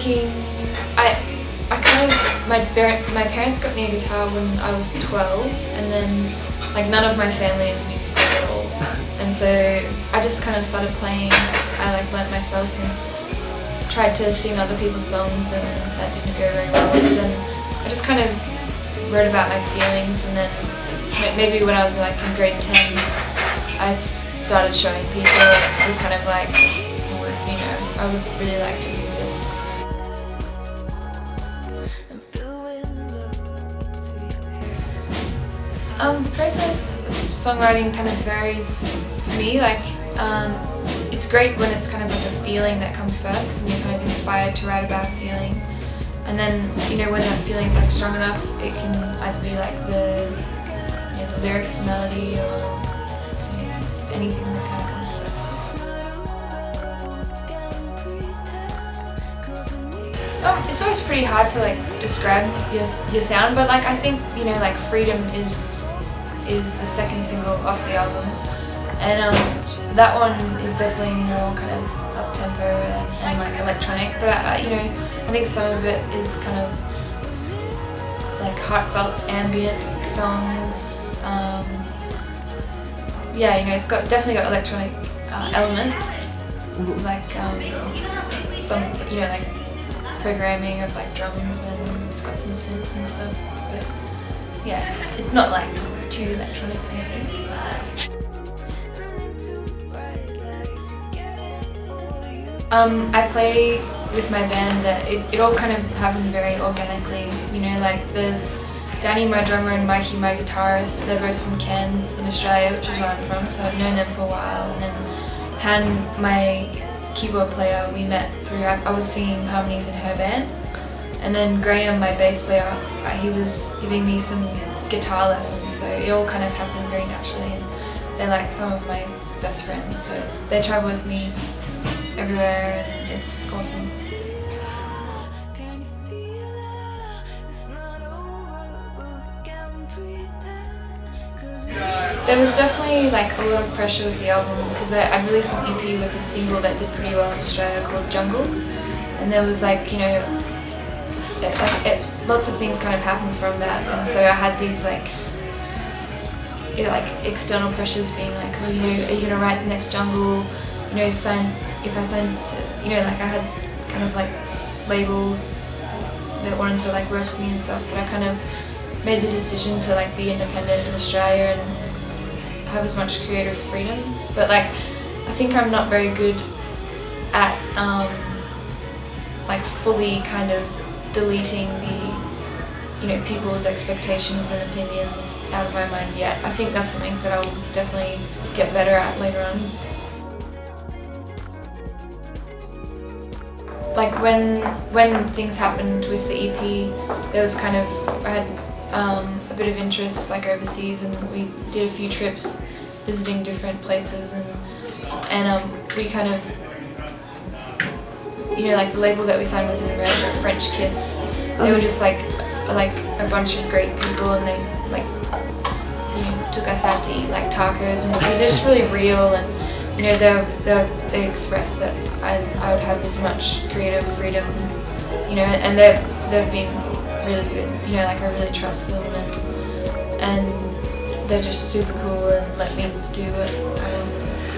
thinking, I kind of, my parents got me a guitar when I was 12, and then like none of my family is musical at all, and so I just kind of started playing. I like learnt myself and tried to sing other people's songs, and that didn't go very well, so then I just kind of wrote about my feelings, and then maybe when I was like in grade 10 I started showing people. It was kind of like, you know, I would really like to do this. The process of songwriting kind of varies for me. Like, it's great when it's kind of like a feeling that comes first and you're kind of inspired to write about a feeling. And then, you know, when that feeling's like strong enough, it can either be like the lyrics, melody, or anything that kind of comes first. It's always pretty hard to like describe your sound, but like I think, you know, like Freedom is the second single off the album, and that one is definitely more kind of up tempo and like electronic, but I think some of it is kind of like heartfelt ambient songs. Yeah, you know, it's definitely got electronic elements, like some, you know, like programming of like drums, and it's got some synths and stuff, but yeah, it's not like too electronic or anything. I play with my band that it all kind of happened very organically, you know, like there's Danny, my drummer, and Mikey, my guitarist. They're both from Cairns in Australia, which is where I'm from, so I've known them for a while. And then Han, my keyboard player, we met through, I was singing harmonies in her band. And then Graham, my bass player, he was giving me some guitar lessons, so it all kind of happened very naturally, and they're like some of my best friends, so they travel with me everywhere, and it's awesome. There was definitely like a lot of pressure with the album, because I released an EP with a single that did pretty well in Australia called Jungle, and there was like, you know, lots of things kind of happened from that, and so I had these like external pressures being like, oh, you know, are you gonna write the next Jungle? You know, if I signed to, you know, like I had kind of like labels that wanted to like work with me and stuff, but I kind of made the decision to like be independent in Australia and have as much creative freedom. But like, I think I'm not very good at like fully kind of deleting the, you know, people's expectations and opinions out of my mind yet. I think that's something that I'll definitely get better at later on. Like when things happened with the EP, there was kind of, I had a bit of interest like overseas, and we did a few trips visiting different places, and we kind of, you know, like the label that we signed with in America, French Kiss, they were just like a bunch of great people, and they like, you know, took us out to eat like tacos, and they're just really real, and you know, they expressed that I would have as much creative freedom, you know, and they've been really good, you know, like I really trust them, and they're just super cool and let me do what I want, so it's cool.